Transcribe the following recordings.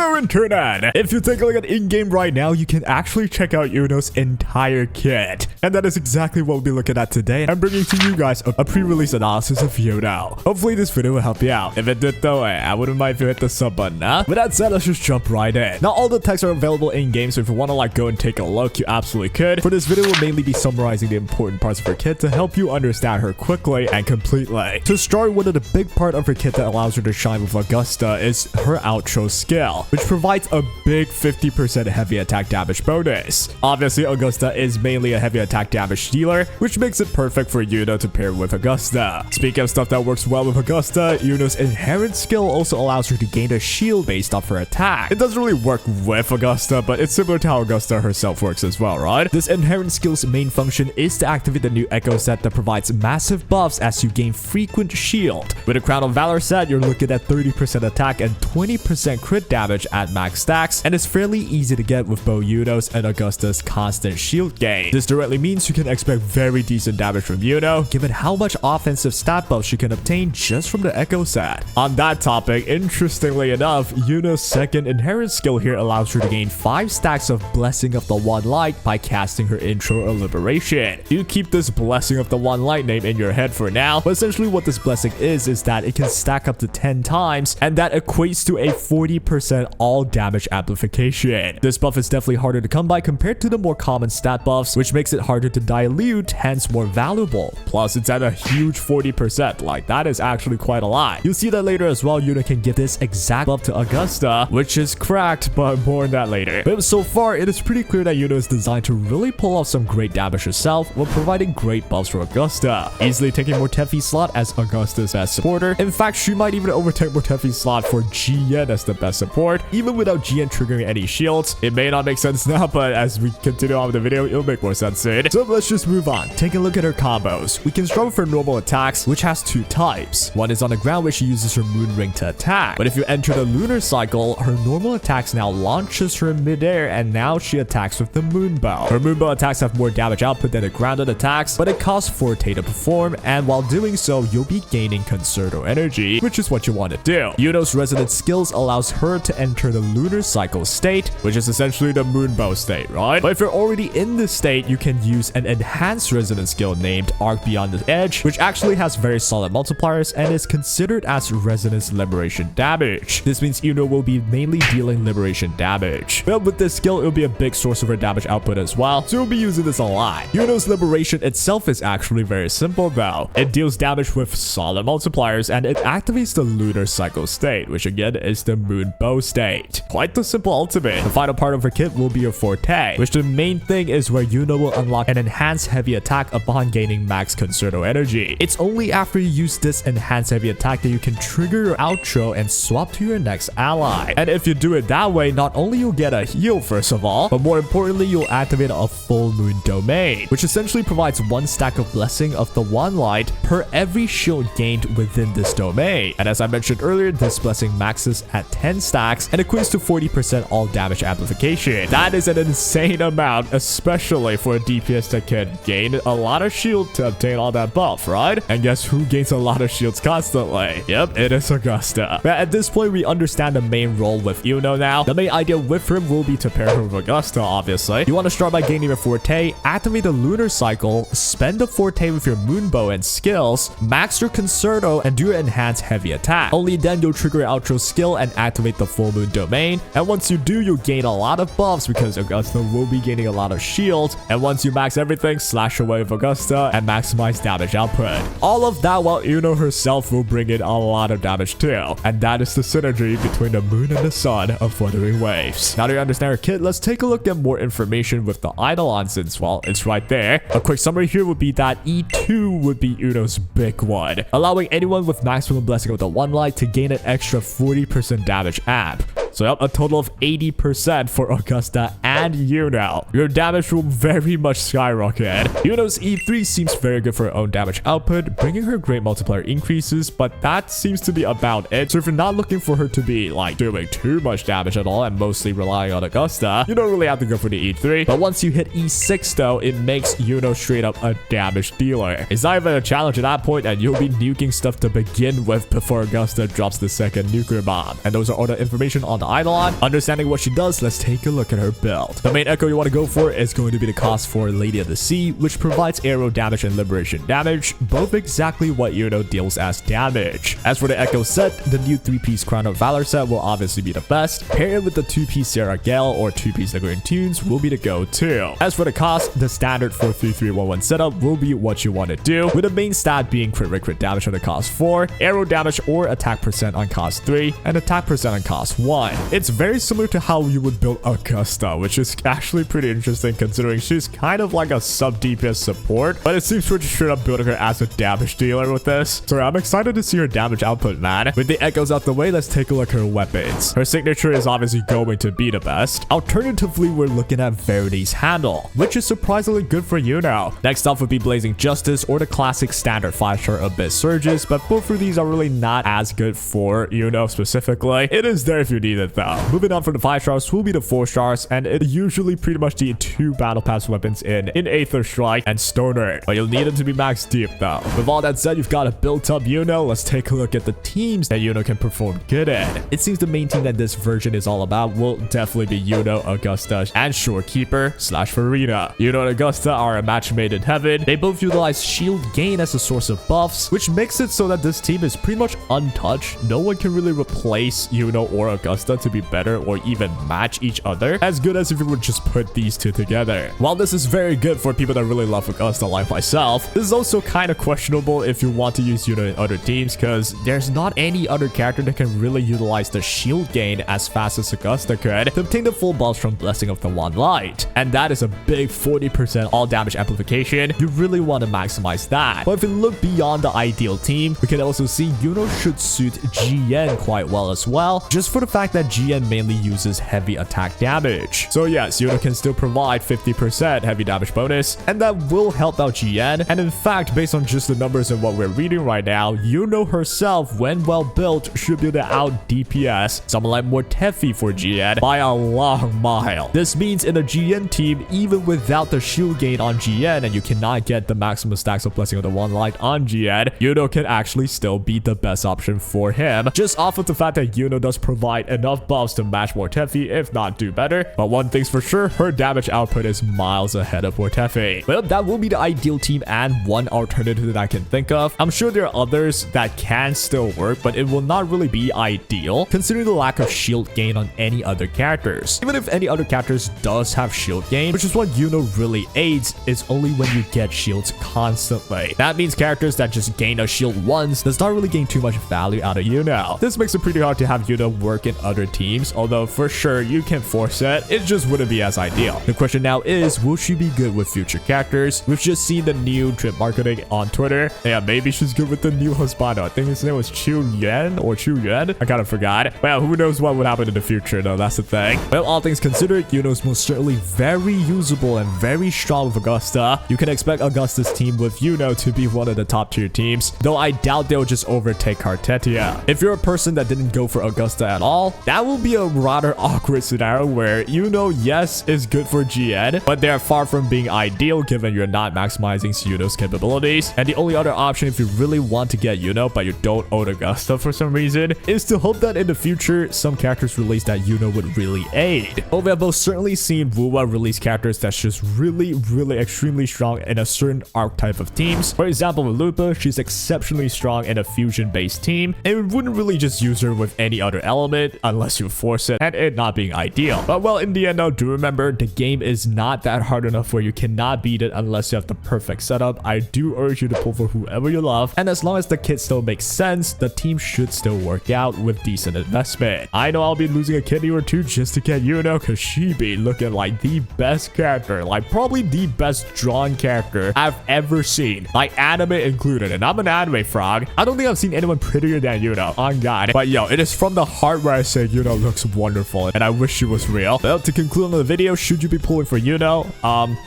Hello internet! If you take a look at in-game right now, you can actually check out Iuno's entire kit. And that is exactly what we'll be looking at today. I'm bringing to you guys a pre-release analysis of Iuno. Hopefully this video will help you out. If it did though, I wouldn't mind if you hit the sub button, huh? With that said, let's just jump right in. Now all the texts are available in-game, so if you want to go and take a look, you absolutely could. For this video, we'll mainly be summarizing the important parts of her kit to help you understand her quickly and completely. To start, one of the big part of her kit that allows her to shine with Augusta is her outro skill, which provides a big 50% heavy attack damage bonus. Obviously, Augusta is mainly a heavy attack damage dealer, which makes it perfect for Iuno to pair with Augusta. Speaking of stuff that works well with Augusta, Iuno's inherent skill also allows her to gain a shield based off her attack. It doesn't really work with Augusta, but it's similar to how Augusta herself works as well, right? This inherent skill's main function is to activate the new Echo set that provides massive buffs as you gain frequent shield. With a Crown of Valor set, you're looking at 30% attack and 20% crit damage at max stacks, and it's fairly easy to get with both Iuno's and Augusta's constant shield gain. This directly means you can expect very decent damage from Iuno, given how much offensive stat buffs you can obtain just from the Echo set. On that topic, interestingly enough, Iuno's second inherent skill here allows her to gain 5 stacks of Blessing of the One Light by casting her intro or Liberation. You keep this Blessing of the One Light name in your head for now, but essentially what this blessing is that it can stack up to 10 times, and that equates to a 40% all damage amplification. This buff is definitely harder to come by compared to the more common stat buffs, which makes it harder to dilute, hence more valuable. Plus, it's at a huge 40%, that is actually quite a lot. You'll see that later as well. Iuno can give this exact buff to Augusta, which is cracked, but more on that later. But so far, it is pretty clear that Iuno is designed to really pull off some great damage herself while providing great buffs for Augusta, easily taking Mortefi's slot as Augusta's best supporter. In fact, she might even overtake Mortefi's slot for GN as the best support, even without GN triggering any shields. It may not make sense now, but as we continue on with the video, it'll make more sense soon. So let's just move on. Take a look at her combos. We can start with her normal attacks, which has 2 types. One is on the ground, where she uses her moon ring to attack. But if you enter the lunar cycle, her normal attacks now launches her in midair, and now she attacks with the moon bow. Her moon bow attacks have more damage output than the grounded attacks, but it costs Forte to perform, and while doing so, you'll be gaining concerto energy, which is what you want to do. Iuno's resonant skills allows her to enter the lunar cycle state, which is essentially the moon bow state, right? But if you're already in this state, you can use an enhanced resonant skill named Arc Beyond the Edge, which actually has very solid multipliers and is considered as resonance liberation damage. This means Iuno will be mainly dealing liberation damage. But with this skill, it'll be a big source of her damage output as well, so you'll be using this a lot. Iuno's liberation itself is actually very simple though. It deals damage with solid multipliers, and it activates the lunar cycle state, which again is the moon bow state. Quite the simple ultimate. The final part of her kit will be her Forte, which the main thing is where Iuno will unlock an enhanced heavy attack upon gaining max concerto energy. It's only after you use this enhanced heavy attack that you can trigger your outro and swap to your next ally. And if you do it that way, not only you'll get a heal first of all, but more importantly, you'll activate a full moon domain, which essentially provides 1 stack of Blessing of the One Light per every shield gained within this domain. And as I mentioned earlier, this blessing maxes at 10 stacks and equates to 40% all damage amplification. That is an insane amount, especially for a DPS that can gain a lot of shield to obtain all that buff, right? And guess who gains a lot of shields constantly? Yep, it is Augusta. But at this point, we understand the main role with Iuno now. The main idea with him will be to pair her with Augusta, obviously. You want to start by gaining a Forte, activate the lunar cycle, spend the Forte with your moon bow and skills, max your concerto, and do your enhanced heavy attack. Only then you'll trigger your outro skill and activate the full moon domain. And once you do, you'll gain a lot of buffs because Augusta will be gaining a lot of shield. And once you max everything, slash away with Augusta and maximize damage output. All of that while Iuno herself will bring in a lot of damage too. And that is the synergy between the moon and the sun of Wuthering Waves. Now that you understand her kit, let's take a look at more information with the Eidolons, since, well, it's right there. A quick summary here would be that E2 would be Iuno's big one, allowing anyone with maximum Blessing of the One Light to gain an extra 40% damage amp. So yep, a total of 80% for Augusta and and Iuno, your damage will very much skyrocket. Iuno's E3 seems very good for her own damage output, bringing her great multiplier increases, but that seems to be about it. So if you're not looking for her to be like doing too much damage at all and mostly relying on Augusta, you don't really have to go for the E3. But once you hit E6 though, it makes Iuno straight up a damage dealer. It's not even a challenge at that point, and you'll be nuking stuff to begin with before Augusta drops the second nuclear bomb. And those are all the information on the Eidolon. Understanding what she does, let's take a look at her build. The main echo you want to go for is going to be the cost for Lady of the Sea, which provides arrow damage and liberation damage, both exactly what Iuno deals as damage. As for the echo set, the new 3-piece Crown of Valor set will obviously be the best. Paired with the 2-piece Sarah Gale or 2-piece Lingering Tunes will be the go-to. As for the cost, the standard 4-3-3-1-1 setup will be what you want to do, with the main stat being crit damage on the cost 4, arrow damage or attack percent on cost 3, and attack percent on cost 1. It's very similar to how you would build Augusta, which is actually pretty interesting considering she's kind of like a sub-DPS support, but it seems we're just straight up building her as a damage dealer with this. So I'm excited to see her damage output, man. With the echoes out the way, let's take a look at her weapons. Her signature is obviously going to be the best. Alternatively, we're looking at Verity's Handle, which is surprisingly good for Iuno. Next up would be Blazing Justice or the classic standard 5-star Abyss Surges, but both of these are really not as good for Iuno specifically. It is there if you need it though. Moving on from the 5 stars will be the 4 stars, and it usually pretty much the 2 battle pass weapons in Aether Strike and Stoner, but you'll need them to be max deep though. With all that said, you've got a built up Iuno. Let's take a look at the teams that Iuno can perform good in. It seems the main team that this version is all about will definitely be Iuno, Augusta, and Shorekeeper/Farina. Iuno and Augusta are a match made in heaven. They both utilize shield gain as a source of buffs, which makes it so that this team is pretty much untouched. No one can really replace Iuno or Augusta to be better or even match each other as good as if you would just put these two together. While this is very good for people that really love Augusta like myself, this is also kind of questionable if you want to use Iuno in other teams, because there's not any other character that can really utilize the shield gain as fast as Augusta could to obtain the full buffs from Blessing of the One Light, and that is a big 40% all damage amplification. You really want to maximize that. But if you look beyond the ideal team, we can also see Iuno should suit GN quite well as well, just for the fact that GN mainly uses heavy attack damage. So yes, Iuno can still provide 50% heavy damage bonus, and that will help out GN. And in fact, based on just the numbers and what we're reading right now, Iuno herself, when well built, should be able to out DPS someone like Mortefi for GN by a long mile. This means in a GN team, even without the shield gain on GN, and you cannot get the maximum stacks of Blessing of the One Light on GN, Iuno can actually still be the best option for him, just off of the fact that Iuno does provide enough buffs to match Mortefi, if not do better. But one thing's for sure, her damage output is miles ahead of Mortefi. Well, that will be the ideal team and one alternative that I can think of. I'm sure there are others that can still work, but it will not really be ideal considering the lack of shield gain on any other characters. Even if any other characters does have shield gain, which is what Iuno really aids, is only when you get shields constantly. That means characters that just gain a shield once does not really gain too much value out of Iuno. This makes it pretty hard to have Iuno work in other teams, although for sure you can force it just wouldn't be as ideal. The question now is, will she be good with future characters? We've just seen the new drip marketing on Twitter. Yeah, maybe she's good with the new husband. I think his name was Chu Yuan. I kind of forgot. Well, who knows what would happen in the future though, that's the thing. Well, all things considered, Iuno's most certainly very usable and very strong with Augusta. You can expect Augusta's team with Iuno to be one of the top tier teams, though I doubt they'll just overtake Cartetia. If you're a person that didn't go for Augusta at all, that will be a rather awkward scenario where Iuno, yes, is good for GN, but they're far from being ideal given you're not maximizing Iuno's capabilities. And the only other option if you really want to get Iuno but you don't own Augusta for some reason is to hope that in the future some characters release that Iuno would really aid. But we have both certainly seen Wuwa release characters that's just really extremely strong in a certain archetype of teams. For example, with Lupa, she's exceptionally strong in a fusion based team, and we wouldn't really just use her with any other element unless you force it, and it not being ideal. But well, in the end though, do remember the game is not that hard enough where you cannot beat it unless you have the perfect setup. I do urge you to pull for whoever you love, and as long as the kit still makes sense, the team should still work out with decent investment. I know I'll be losing a kidney or two just to get Iuno, because she be looking like the best character, like probably the best drawn character I've ever seen, like anime included, and I'm an anime frog. I don't think I've seen anyone prettier than Iuno, on God. But yo, it is from the heart where I say Iuno looks wonderful, and I wish she was real. Well, to conclude on the video, should you be pulling for Iuno?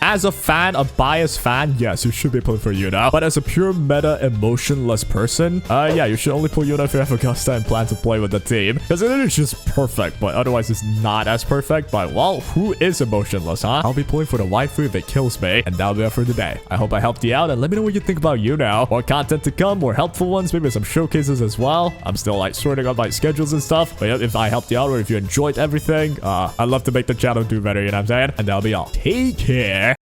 As a fan, a biased fan, yes, you should be pulling for Iuno. But as a pure meta emotionless person, yeah, you should only pull Iuno if you have Augusta and plan to play with the team. Because it is just perfect, but otherwise it's not as perfect. But, well, who is emotionless, huh? I'll be pulling for the waifu if it kills me. And that'll be it for today. I hope I helped you out, and let me know what you think about Iuno. More content to come, more helpful ones, maybe some showcases as well. I'm still, like, sorting out my schedules and stuff. But yeah, if I helped you out or if you enjoyed everything, I'd love to make the channel do better, you know what I'm saying? And that'll be all. Take care.